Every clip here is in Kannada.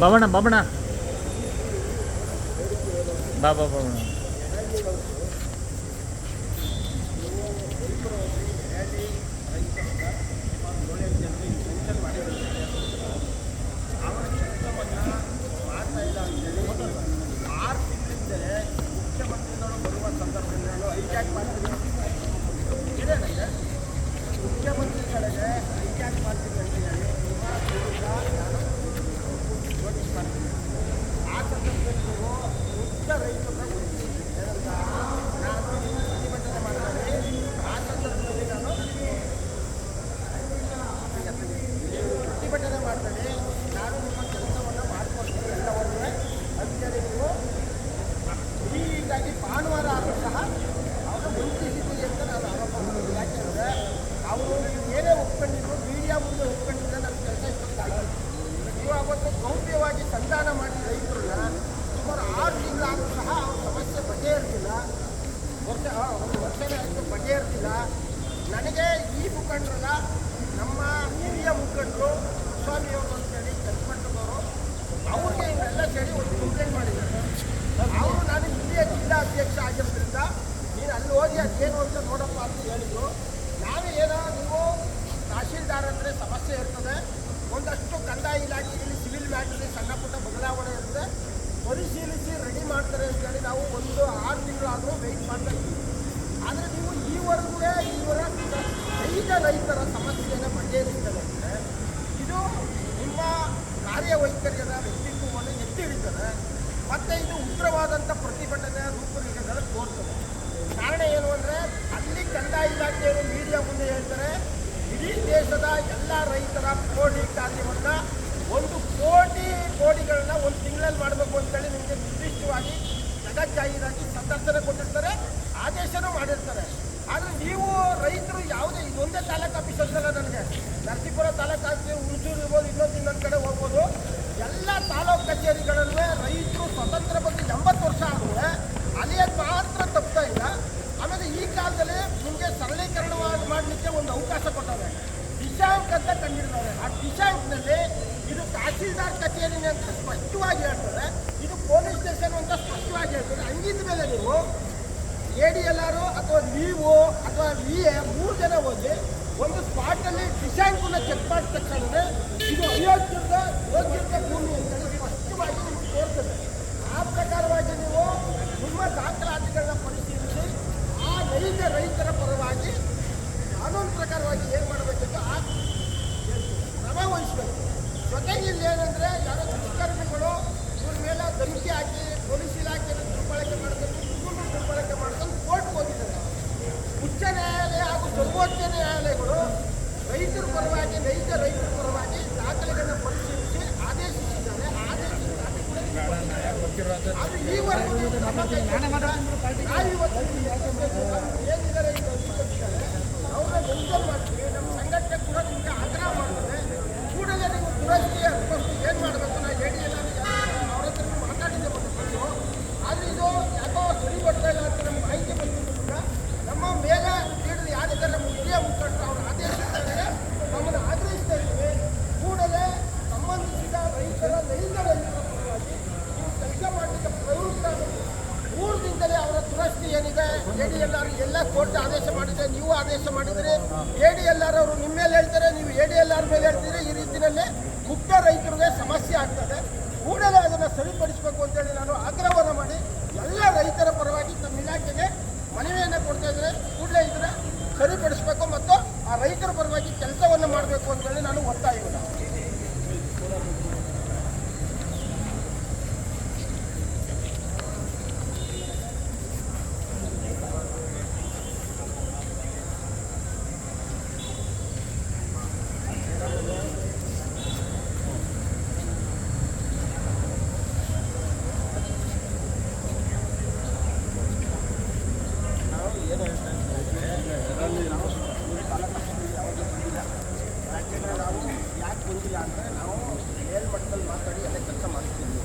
ಬಾಬಣ್ಣ ಬಾಬಣ್ಣ ಬಾಬಾ ಬಾಬಣ್ಣ ಮುಖ್ಯಮಂತ್ರಿಗಳಿಗೆ ಹೈಜಾಕ್ ಮಾಡ್ತೀನಿ ಅಂತ ಹೇಳಿ ನೋಟಿಸ್ ಮಾಡ್ತೀನಿ. ಆ ಸಂದರ್ಭದಲ್ಲಿ ನೀವು ಮುಖ್ಯ ರೈತರನ್ನ ಏನಂತ ನಾನು ಪ್ರತಿಭಟನೆ ಮಾಡಿದರೆ ಆ ಸಂದರ್ಭದಲ್ಲಿ ನಾನು ಪ್ರತಿಭಟನೆ ಮಾಡಿದರೆ ನಾನು ನಿಮ್ಮ ಕೆಲಸವನ್ನು ಮಾಡಿಕೊಡ್ತೀನಿ ಎಲ್ಲವನ್ನೂ ಅಂತೇಳಿ ನೀವು ಹೀಗಾಗಿ ಭಾನುವಾರ ಆದರೂ ಸಹ ಅವರು ವಂಚಿಸಿದ್ದೀರಿ ಅಂತ ನಾನು ಆರೋಪ ಮಾಡ್ತೀನಿ. ಯಾಕೆಂದರೆ ಅವರು ಏನೇ ಒಪ್ಕೊಂಡಿದ್ರು ಮೀಡಿಯಾ ಮುಂದೆ ಒಪ್ಕೊಂಡಿದ್ರೆ ನನ್ನ ಕೆಲಸ ಇಷ್ಟೊಂದಾಗಲ್ಲ. ನೀವು ಅವತ್ತು ಗೌಪ್ಯವಾಗಿ ಸಂಧಾನ ಮಾಡಿ ರೈತರನ್ನ ಸುಮಾರು 6 ತಿಂಗಳಾದರೂ ಸಹ ಅವ್ರ ಸಮಸ್ಯೆ ಬಗೆಹರಿದಿಲ್ಲ. ಒಂದು ವರ್ಷನೇ ಆಯಿತು ಬಗೆಹರಿದಿಲ್ಲ. ನನಗೆ ಈ ಮುಖಂಡರಲ್ಲ ನಮ್ಮ ಹಿರಿಯ ಮುಖಂಡರು ಸ್ವಾಮಿಯವರು ಅಂತೇಳಿ ಚನ್ನಪಟ್ಟಣದವರು ಅವ್ರಿಗೆ ಇವರೆಲ್ಲ ಸೇರಿ ಒಂದು ಕಂಪ್ಲೇಂಟ್ ಮಾಡಿದ್ದಾರೆ. ಅವರು ನಾನು ಹಿರಿಯ ಜಿಲ್ಲಾ ಅಧ್ಯಕ್ಷ ಆಗಿರೋದ್ರಿಂದ ನೀನು ಅಲ್ಲಿ ಹೋಗಿ ಅದೇನು ಅಂತ ನೋಡಪ್ಪ ಅಂತ ಹೇಳಿದ್ರು. ನಾವೇ ಏನೋ ನೀವು ತಹಶೀಲ್ದಾರ್ ಅಂದರೆ ಸಮಸ್ಯೆ ಇರ್ತದೆ, ಒಂದಷ್ಟು ಕಂದಾಯ ಇಲಾಖೆಯಲ್ಲಿ ಸಿವಿಲ್ ಮ್ಯಾಟ್ರಲ್ಲಿ ಸಣ್ಣ ಪುಟ್ಟ ಬದಲಾವಣೆ ಇರುತ್ತೆ, ಪರಿಶೀಲಿಸಿ ರೆಡಿ ಮಾಡ್ತಾರೆ ಅಂತೇಳಿ ನಾವು ಒಂದು 6 ತಿಂಗಳಾದರೂ ವೆಯ್ಟ್ ಮಾಡ್ತಾ ಇದ್ದೀವಿ. ಆದರೆ ನೀವು ಈವರೆಗೂ ಇವರ ನೈಜ ರೈತರ ಸಮಸ್ಯೆಯನ್ನು ಬಗೆಹರಿಸ್ತಾರೆ ಅಂದರೆ ಇದು ನಿಮ್ಮ ಕಾರ್ಯವೈಖರಿಯದ ವ್ಯಕ್ತಿತ್ವವನ್ನು ಎತ್ತಿ ಹಿಡಿತಾರೆ ಮತ್ತು ಇದು ಉಗ್ರವಾದಂಥ ಪ್ರತಿಭಟನೆಯ ರೂಪರೇಖೆಗಳು ತೋರ್ತದೆ. ಕಾರಣ ಏನು ಅಂದರೆ ಅಲ್ಲಿ ಕಂದಾಯ ಇಲಾಖೆಯವರು ಮೀಡಿಯಾ ಮುಂದೆ ಹೇಳ್ತಾರೆ ಇಡೀ ದೇಶದ ಎಲ್ಲ ರೈತರ ಕೋಡಿ ಕಾರ್ಯವನ್ನು 1 ಕೋಟಿ ಕೋಡಿಗಳನ್ನ ಒಂದು ತಿಂಗಳಲ್ಲಿ ಮಾಡಬೇಕು ಅಂತೇಳಿ ನಿಮಗೆ ನಿರ್ದಿಷ್ಟವಾಗಿ ಜಗಜ್ಜಾಹೀರಾಗಿ ಸಂದರ್ಶನ ಕೊಟ್ಟಿರ್ತಾರೆ, ಆದೇಶನೂ ಮಾಡಿರ್ತಾರೆ. ಆದರೆ ನೀವು ರೈತರು ಯಾವುದೇ ಇದೊಂದೇ ತಾಲೂಕು ಆಫೀಸ್ ಅಂತಲ್ಲ, ನನಗೆ ನರಸೀಪುರ ತಾಲೂಕು ಆಫೀಸ್, ಹುಣಸೂರು ಇರ್ಬೋದು, ಇನ್ನೊಂದು ಕಡೆ ಹೋಗ್ಬೋದು, ಎಲ್ಲ ತಾಲೂಕು ಕಚೇರಿಗಳಲ್ಲೂ ರೈತರು ಸ್ವತಂತ್ರ ಬಗ್ಗೆ 80 ವರ್ಷ ಆದರೂ ಅಲಿಯೋದು ಮಾತ್ರ ತಪ್ತಾ ಇಲ್ಲ. ಆಮೇಲೆ ಈ ಕಾಲದಲ್ಲಿ ನಿಮಗೆ ಸರಳೀಕರಣ ಮಾಡಲಿಕ್ಕೆ ಒಂದು ಅವಕಾಶ ಕೊಟ್ಟವ್ರೆ, ದಿಶಾಂಕ್ ಅಂತ ಕಂಡಿದ್ದಾರೆ. ಆ ದಿಶಾಂಕ್ನಲ್ಲಿ ಇದು ತಹಶೀಲ್ದಾರ್ ಕಚೇರಿನೇ ಅಂತ ಸ್ಪಷ್ಟವಾಗಿ ಹೇಳ್ತಾರೆ, ಇದು ಪೊಲೀಸ್ ಸ್ಟೇಷನ್ ಅಂತ ಸ್ಪಷ್ಟವಾಗಿ ಹೇಳ್ತಾರೆ. ಹಂಗಿದ ಮೇಲೆ ನೀವು ADLR ಅಥವಾ ನೀವು ಅಥವಾ VA 3 ಜನ ಹೋಗಿ ಒಂದು ಸ್ಪಾಟಲ್ಲಿ ದಿಶಾಂಕನ್ನು ಚೆಕ್ ಮಾಡಿದ ತಕ್ಷಣ ಇದು ಯೋಗ್ಯದ ಭೂಮಿ ಅಂತೇಳಿ ಸ್ಪಷ್ಟವಾಗಿ ನಿಮ್ಗೆ ತೋರ್ತದೆ. ಆ ಪ್ರಕಾರವಾಗಿ ನೀವು ನಿಮ್ಮ ದಾಖಲಾತಿಗಳನ್ನ ಪರಿಶೀಲಿಸಿ ಆ ನೈಜ ರೈತರ ಪರವಾಗಿ ಕಾನೂನು ಪ್ರಕಾರವಾಗಿ ಏನು ಮಾಡಬೇಕಂತ ಆ ಕ್ರಮ ವಹಿಸಬೇಕು. ಜೊತೆಗೆ ಇಲ್ಲಿ ಏನಂದರೆ ಯಾರೋ ದುಷ್ಕರ್ಮಿಗಳು ಇವ್ರ ಮೇಲೆ ಧಮಕಿ ಹಾಕಿ ಪೊಲೀಸ್ ಇಲಾಖೆಯನ್ನು ದುರ್ಬಳಕೆ ಮಾಡ್ಕೊಂಡು ದುರ್ಬಳಕೆ ಮಾಡ್ಕೊಂಡು ಕೋರ್ಟ್ಗೆ ಹೋಗಿದ್ದಾರೆ. ಉಚ್ಚ ನ್ಯಾಯಾಲಯ ಹಾಗೂ ಸರ್ವೋಚ್ಚ ನ್ಯಾಯಾಲಯಗಳು ರೈತರ ಪರವಾಗಿ ನೈಜ ರೈತರ ಪರವಾಗಿ ದಾಖಲೆಗಳನ್ನು ಪರಿಶೀಲಿಸಿ ಆದೇಶಿಸಿದ್ದಾರೆ. ಅದು ಈವರೆಗೂ ಏನಿದ್ದಾರೆ ಈಗ ಅವ್ರನ್ನ ಮೆನ್ಷನ್ ಮಾಡ್ತೀವಿ. ನಮ್ಮ ಸಂಘಟನೆ ಕೂಡ ನಿಮಗೆ ಆಗ್ರಹ ಮಾಡ್ತದೆ, ಕೂಡಲೇ ನೀವು ದುರಸ್ತಿ ಏನು ಮಾಡಬೇಕು. ನಾವು ಅವ್ರ ಹತ್ರ ಮಾತಾಡಿದ್ದೆ ಬಂದು, ಆದರೆ ಇದು ಯಾಕೋ ಸರಿ ಬರ್ತಾ ಇಲ್ಲ ಅಂತ ನಮ್ಗೆ ಮಾಹಿತಿ ಬಂದಿದ್ದರಿಂದ ನಮ್ಮ ಮೇಲೆ ನೀಡಿದ ಯಾರಿದ್ದಾರೆ ನಮ್ಮ ಹಿರಿಯ ಮುಖಂಡರು ಅವ್ರ ಆದೇಶಿಸಿದರೆ ನಮ್ಮನ್ನು ಆಗ್ರಹಿಸ್ತಾ ಇದ್ದೀವಿ. ಕೂಡಲೇ ಸಂಬಂಧಿಸಿದ ರೈತರ ನೈಜ ರೈತರ ಪರವಾಗಿ ನೀವು ಕೆಲಸ ಮಾಡಲಿಕ್ಕೆ ಪ್ರವೃತ್ತರಾಗಬೇಕು. 3 ದಿನದಲ್ಲಿ ಅವರ ದುರಸ್ತಿ ಏನಿದೆ ADLR ಎಲ್ಲ ಕೋರ್ಟ್ ಆದೇಶ ಮಾಡಿದೆ, ನೀವು ಆದೇಶ ಮಾಡಿದರೆ ADLR ಅವರು ನಿಮ್ಮ ಮೇಲೆ ಹೇಳ್ತಾರೆ, ನೀವು ADLR ಮೇಲೆ ಹೇಳ್ತೀರಿ. ಈ ರೀತಿಯಲ್ಲೇ ಮುಖ್ಯ ರೈತರಿಗೆ ಸಮಸ್ಯೆ ಆಗ್ತದೆ. ಕೂಡಲೇ ಅದನ್ನು ಸರಿಪಡಿಸಬೇಕು ಅಂತೇಳಿ ನಾನು ಆಗ್ರಹವನ್ನು ಮಾಡಿ ಎಲ್ಲ ರೈತರ ಪರವಾಗಿ ನಮ್ಮ ಇಲಾಖೆಗೆ ಮನವಿಯನ್ನು ಕೊಡ್ತಾ ಇದ್ದಾರೆ. ಕೂಡಲೇ ಇದನ್ನು ಸರಿಪಡಿಸಬೇಕು ಮತ್ತು ಆ ರೈತರ ಪರವಾಗಿ ಕೆಲಸವನ್ನು ಮಾಡಬೇಕು ಅಂತೇಳಿ ನಾನು ಒತ್ತಾಯವನ್ನು. ಬಂದಿಲ್ಲ ಅಂದರೆ ನಾವು ಮೇಲ್ಮಟ್ಟದಲ್ಲಿ ಮಾತಾಡಿ ಎಲ್ಲ ಕೆಲಸ ಮಾಡ್ತೀವಿ.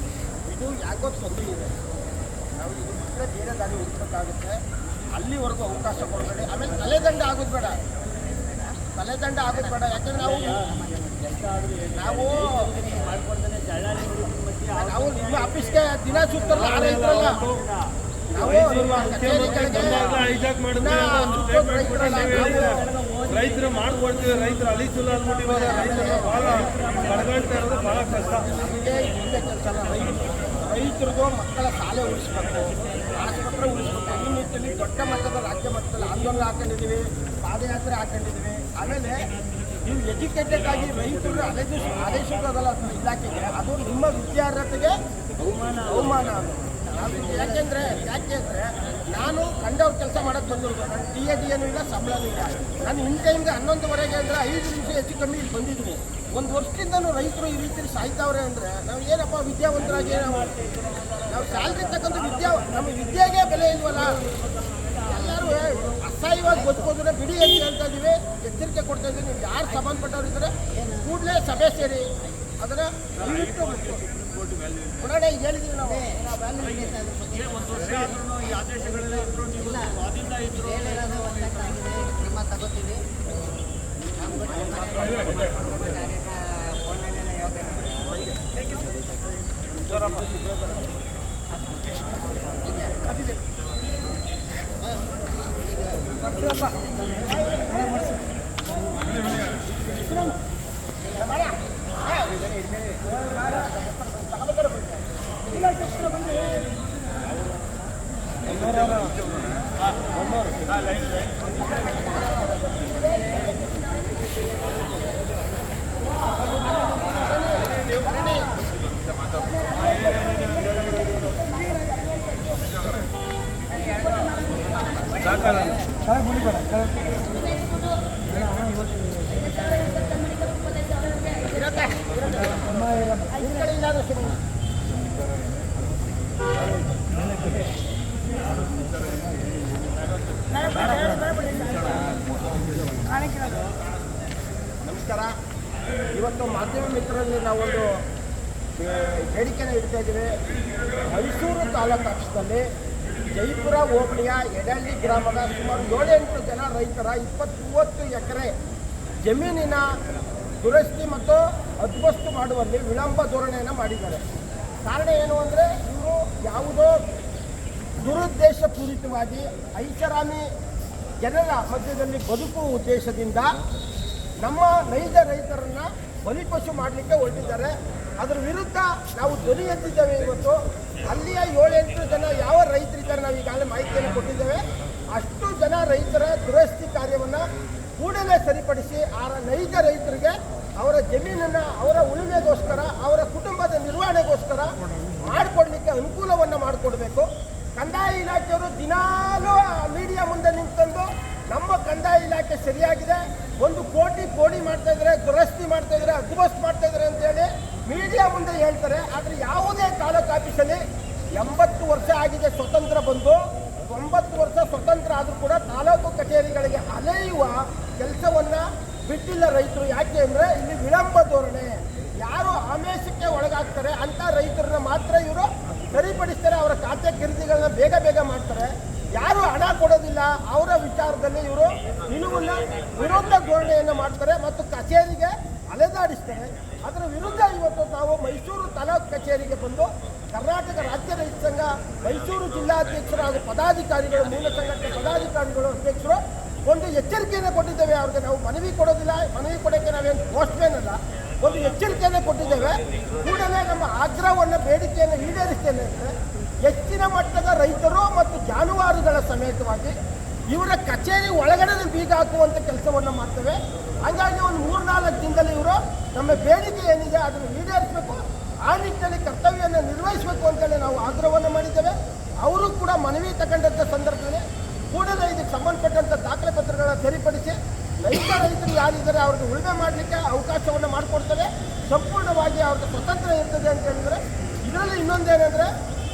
ಇದು ಯಾಕೋ ತೊಂದರೆ ಇದೆ, ನಾವು ಇದು ಬಿಟ್ಟರೆ ಬೇರೆ ದಾರಿ ಹುಡುಕಬೇಕಾಗುತ್ತೆ. ಅಲ್ಲಿವರೆಗೂ ಅವಕಾಶ ಕೊಡಬೇಡಿ. ಆಮೇಲೆ ತಲೆದಂಡ ಆಗೋದು ಬೇಡ, ಯಾಕಂದ್ರೆ ನಾವು ಮಾಡ್ಕೊಳ್ತಾನೆ ನಾವು ನಿಮ್ಮ ಆಫೀಸ್ಗೆ ದಿನ ಸುತ್ತಲ್ಲ ಆ ರೈತರಲ್ಲ ನಾವು ರೈತರು ಮಾಡ್ಕೊಡ್ತೀವಿ. ರೈತರು ಅಲಿಸುಲ್ಲ ಅಂದ್ಬಿಟ್ಟು ಇವಾಗ ರೈತರು ಭಾಳ ಕಡ್ಕೊಳ್ತಾ ಇರೋದು ಭಾಳ ಕಷ್ಟ. ನಮಗೆ ಹಿಂದೆ ಕೆಲಸ ರೈತರಿಗೂ ಮಕ್ಕಳ ಶಾಲೆ ಉಳಿಸ್ಬೇಕು, ಆಸ್ಪತ್ರೆ ಉಳಿಸ್ಬೇಕು. ಈ ನಿಟ್ಟಿನಲ್ಲಿ ದೊಡ್ಡ ಮಟ್ಟದ ರಾಜ್ಯ ಮಟ್ಟದಲ್ಲಿ ಆಂದೋಲನ ಹಾಕೊಂಡಿದ್ದೀವಿ, ಪಾದಯಾತ್ರೆ ಹಾಕೊಂಡಿದ್ದೀವಿ. ಆಮೇಲೆ ನೀವು ಎಜುಕೇಟೆಡ್ ಆಗಿ ರೈತರು ಆದೇಶಿಸೋದಲ್ಲ ಇಲಾಖೆಗೆ, ಅದು ನಿಮ್ಮ ವಿದ್ಯಾರ್ಹತೆಗೆ ಅವಮಾನ. ಯಾಕೆ ಅಂದರೆ ನಾನು ಕಂಡವ್ರ ಕೆಲಸ ಮಾಡೋಕ್ಕೆ ಬಂದಿರೋದು. ನಾನು DAD ಏನೂ ಇಲ್ಲ, ಸಂಬಳನೂ ಇಲ್ಲ. ನಾನು ಇನ್ ಟೈಮ್ಗೆ 11:30 ಅಂದರೆ 5 ನಿಮಿಷ ಹೆಚ್ಚು ಕಮ್ಮಿ ಇಲ್ಲಿ ಬಂದಿದ್ದೀನಿ. ಒಂದು ವರ್ಷದಿಂದನೂ ರೈತರು ಈ ರೀತಿ ಸಾಯ್ತಾವ್ರೆ ಅಂದರೆ ನಾವು ಏನಪ್ಪ ವಿದ್ಯಾವಂತರಾಗಿ ನಾವು ಸ್ಯಾಲ್ರಿ ತಗೊಂಡು ನಮ್ಮ ವಿದ್ಯೆಗೆ ಬೆಲೆ ಇಲ್ವಲ್ಲ. ಎಲ್ಲರೂ ಅಸಹ್ಯವಾಗಿ ಬದುಕೋದನ್ನ ಬಿಡಿ ಅಂತ ಹೇಳ್ತಾ ಇದ್ದೀವಿ, ಎಚ್ಚರಿಕೆ ಕೊಡ್ತಾ ಇದ್ದೀವಿ. ನೀವು ಯಾರು ಸಂಬಂಧಪಟ್ಟವ್ರು ಇದ್ದರೆ ಕೂಡಲೇ ಸಭೆ ಸೇರಿ ಅದನ್ನು ದಯವಿಟ್ಟು ಪುನಃ ಈಗ ಹೇಳಿದ್ದೀವಿ ನಾವು ತಗೋತೀವಿ. ನಮಸ್ಕಾರ. ಇವತ್ತು ಮಾಧ್ಯಮ ಮಿತ್ರರಲ್ಲಿ ನಾವೊಂದು ಬೇಡಿಕೆನ ಇಡ್ತಾ ಇದ್ದೀವಿ. ಮೈಸೂರು ತಾಲೂಕು ಆಫೀಸ್ನಲ್ಲಿ ಜೈಪುರ ಹೋಬಳಿಯ ಎಡಳ್ಳಿ ಗ್ರಾಮದ ಸುಮಾರು 7-8 ಜನ ರೈತರ 20-30 ಎಕರೆ ಜಮೀನಿನ ದುರಸ್ತಿ ಮತ್ತು ಅದ್ವಸ್ತು ಮಾಡುವಲ್ಲಿ ವಿಳಂಬ ಧೋರಣೆಯನ್ನು ಮಾಡಿದ್ದಾರೆ. ಕಾರಣ ಏನು ಅಂದರೆ ಇವರು ಯಾವುದೋ ದುರುದ್ದೇಶಪೂರಿತವಾಗಿ ಐಷಾರಾಮಿ ಜನರ ಮಧ್ಯದಲ್ಲಿ ಬದುಕುವ ಉದ್ದೇಶದಿಂದ ನಮ್ಮ ನೈಜ ರೈತರನ್ನು ಬಲಿಪಶು ಮಾಡಲಿಕ್ಕೆ ಹೊರಟಿದ್ದಾರೆ. ಅದರ ವಿರುದ್ಧ ನಾವು ಧ್ವನಿ ಎತ್ತಿದ್ದೇವೆ. ಇವತ್ತು ಅಲ್ಲಿಯ 7-8 ಜನ ಯಾವ ರೈತರಿದ್ದಾರೆ ನಾವು ಈಗಾಗಲೇ ಮಾಹಿತಿಯನ್ನು ಕೊಟ್ಟಿದ್ದೇವೆ. ಅಷ್ಟು ಜನ ರೈತರ ದುರಸ್ತಿ ಕಾರ್ಯವನ್ನು ಕೂಡಲೇ ಸರಿಪಡಿಸಿ ಆ ನೈಜ ರೈತರಿಗೆ ಅವರ ಜಮೀನನ್ನು ಅವರ ಉಳುಮೆಗೋಸ್ಕರ ಅವರ ಕುಟುಂಬದ ನಿರ್ವಹಣೆಗೋಸ್ಕರ ಮಾಡಿಕೊಡ್ಲಿಕ್ಕೆ ಅನುಕೂಲವನ್ನು ಮಾಡಿಕೊಡ್ಬೇಕು. ಕಂದಾಯ ಇಲಾಖೆಯವರು ದಿನಾಲೂ ಮೀಡಿಯಾ ಮುಂದೆ ನಿಂತ್ಕೊಂಡು ನಮ್ಮ ಕಂದಾಯ ಇಲಾಖೆ ಸರಿಯಾಗಿದೆ, 1 ಕೋಟಿ ಮಾಡ್ತಾ ಇದ್ದಾರೆ, ದುರಸ್ತಿ ಮಾಡ್ತಾ ಇದ್ದಾರೆ, ಅದ್ವಸ್ತು ಮಾಡ್ತಾ ಇದ್ದಾರೆ ಅಂತೇಳಿ ಮೀಡಿಯಾ ಮುಂದೆ ಹೇಳ್ತಾರೆ. ಆದರೆ ಯಾವುದೇ ತಾಲೂಕು ಆಫೀಸಲ್ಲಿ 80 ವರ್ಷ ಆಗಿದೆ ಸ್ವತಂತ್ರ ಬಂದು, 90 ವರ್ಷ ಸ್ವತಂತ್ರ ಆದರೂ ಕೂಡ ತಾಲೂಕು ಕಚೇರಿಗಳಿಗೆ ಅಲೆಯುವ ಕೆಲಸವನ್ನು ಬಿಟ್ಟಿಲ್ಲ ರೈತರು. ಯಾಕೆ ಅಂದರೆ ಇಲ್ಲಿ ವಿಳಂಬ ಧೋರಣೆ. ಯಾರು ಆಮಿಷಕ್ಕೆ ಒಳಗಾಗ್ತಾರೆ ಅಂಥ ರೈತರನ್ನ ಮಾತ್ರ ಇವರು ಸರಿಪಡಿಸ್ತಾರೆ. ಅವರ ಖಾತೆ ಖರೀದಿಗಳನ್ನ ಬೇಗ ಮಾಡ್ತಾರೆ. ಯಾರು ಹಣ ಕೊಡೋದಿಲ್ಲ ಅವರ ವಿಚಾರದಲ್ಲಿ ಇವರು ನಿಲುವನ್ನು ವಿರೋಧ ಧೋರಣೆಯನ್ನು ಮಾಡ್ತಾರೆ ಮತ್ತು ಕಚೇರಿಗೆ ಅಲೆದಾಡಿಸ್ತಾರೆ. ಅದರ ವಿರುದ್ಧ ಇವತ್ತು ನಾವು ಮೈಸೂರು ತಾಲೂಕು ಕಚೇರಿಗೆ ಬಂದು ಕರ್ನಾಟಕ ರಾಜ್ಯ ರೈತ ಸಂಘ ಮೈಸೂರು ಜಿಲ್ಲಾಧ್ಯಕ್ಷರು ಹಾಗೂ ಪದಾಧಿಕಾರಿಗಳು, ಮೂಲ ಸಂಘಟನೆ ಪದಾಧಿಕಾರಿಗಳು, ಅಧ್ಯಕ್ಷರು ಒಂದು ಎಚ್ಚರಿಕೆಯನ್ನು ಕೊಟ್ಟಿದ್ದೇವೆ. ಅವ್ರಿಗೆ ನಾವು ಮನವಿ ಕೊಡೋದಿಲ್ಲ, ಮನವಿ ಕೊಡೋಕ್ಕೆ ನಾವೇನು ಪೋಸ್ಟ್ಮ್ಯಾನ್ ಅಲ್ಲ, ಒಂದು ಎಚ್ಚರಿಕೆಯನ್ನು ಕೊಟ್ಟಿದ್ದೇವೆ. ಕೂಡಲೇ ನಮ್ಮ ಆಗ್ರಹವನ್ನು ಬೇಡಿಕೆಯನ್ನು ಈಡೇರಿಸ್ತೇನೆ ಅಂದರೆ ಹೆಚ್ಚಿನ ಮಟ್ಟದ ರೈತರು ಮತ್ತು ಜಾನುವಾರುಗಳ ಸಮೇತವಾಗಿ ಇವರ ಕಚೇರಿ ಒಳಗಡೆ ಬೀಗ ಹಾಕುವಂಥ ಕೆಲಸವನ್ನು ಮಾಡ್ತೇವೆ. ಹಾಗಾಗಿ ಒಂದು 3-4 ದಿನದಲ್ಲಿ ಇವರು ನಮ್ಮ ಬೇಡಿಕೆ ಏನಿದೆ ಅದನ್ನು ಈಡೇರಿಸಬೇಕು, ಆ ನಿಟ್ಟಿನಲ್ಲಿ ಕರ್ತವ್ಯವನ್ನು ನಿರ್ವಹಿಸಬೇಕು ಅಂತೇಳಿ ನಾವು ಆಗ್ರಹವನ್ನು ಮಾಡಿದ್ದೇವೆ. ಅವರು ಕೂಡ ಮನವಿ ತಗೊಂಡಂಥ ಸಂದರ್ಭದಲ್ಲಿ ಕೂಡಲೇ ಇದಕ್ಕೆ ಸಂಬಂಧಪಟ್ಟಂಥ ದಾಖಲೆ ಪತ್ರಗಳನ್ನು ಸರಿಪಡಿಸಿ ನೈಜ ರೈತರು ಯಾರಿದ್ದಾರೆ ಅವ್ರಿಗೆ ಉಳುಮೆ ಮಾಡಲಿಕ್ಕೆ ಅವಕಾಶವನ್ನು ಮಾಡಿಕೊಡ್ತದೆ. ಸಂಪೂರ್ಣವಾಗಿ ಅವ್ರಿಗೆ ಸ್ವತಂತ್ರ ಇರ್ತದೆ ಅಂತ ಹೇಳಿದರೆ ಇದರಲ್ಲಿ ಇನ್ನೊಂದೇನೆಂದರೆ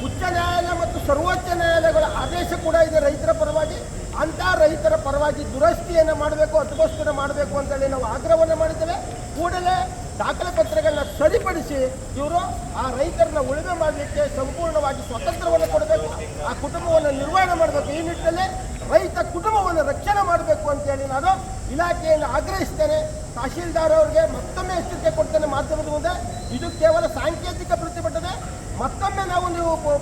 ಉಚ್ಚ ನ್ಯಾಯಾಲಯ ಮತ್ತು ಸರ್ವೋಚ್ಚ ನ್ಯಾಯಾಲಯಗಳ ಆದೇಶ ಕೂಡ ಇದೆ ರೈತರ ಪರವಾಗಿ. ಅಂಥ ರೈತರ ಪರವಾಗಿ ದುರಸ್ತಿಯನ್ನು ಮಾಡಬೇಕು, ಅದ್ವಸ್ತನ್ನು ಮಾಡಬೇಕು ಅಂತೇಳಿ ನಾವು ಆಗ್ರಹವನ್ನು ಮಾಡಿದ್ದೇವೆ. ಕೂಡಲೇ ದಾಖಲೆ ಪತ್ರಗಳನ್ನ ಸರಿಪಡಿಸಿ ಇವರು ಆ ರೈತರನ್ನ ಉಳುಮೆ ಮಾಡಲಿಕ್ಕೆ ಸಂಪೂರ್ಣವಾಗಿ ಸ್ವತಂತ್ರವನ್ನು ಕೊಡಬೇಕು, ಆ ಕುಟುಂಬವನ್ನು ನಿರ್ವಹಣೆ ಮಾಡಬೇಕು. ಈ ನಿಟ್ಟಿನಲ್ಲಿ ರೈತ ಕುಟುಂಬವನ್ನು ರಕ್ಷಣೆ ಮಾಡಬೇಕು ಅಂತೇಳಿ ನಾನು ಇಲಾಖೆಯನ್ನು ಆಗ್ರಹಿಸ್ತೇನೆ. ತಹಶೀಲ್ದಾರ್ ಅವರಿಗೆ ಮತ್ತೊಮ್ಮೆ ಎಚ್ಚರಿಕೆ ಕೊಡ್ತೇನೆ ಮಾಧ್ಯಮದ ಮುಂದೆ. ಇದು ಕೇವಲ ಸಾಂಕೇತಿಕ ಪ್ರತಿಭಟನೆ.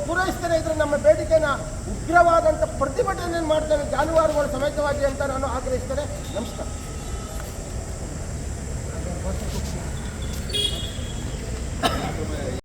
ಪೂರೈಸ್ತಾನೆ ಇದ್ರೆ ನಮ್ಮ ಬೇಡಿಕೆನ ಉಗ್ರವಾದಂಥ ಪ್ರತಿಭಟನೆ ಮಾಡ್ತಾನೆ ಜಾನುವಾರುಗಳ ಸಮೇತವಾಗಿ ಅಂತ ನಾನು ಆಗ್ರಹಿಸ್ತೇನೆ. ನಮಸ್ಕಾರ.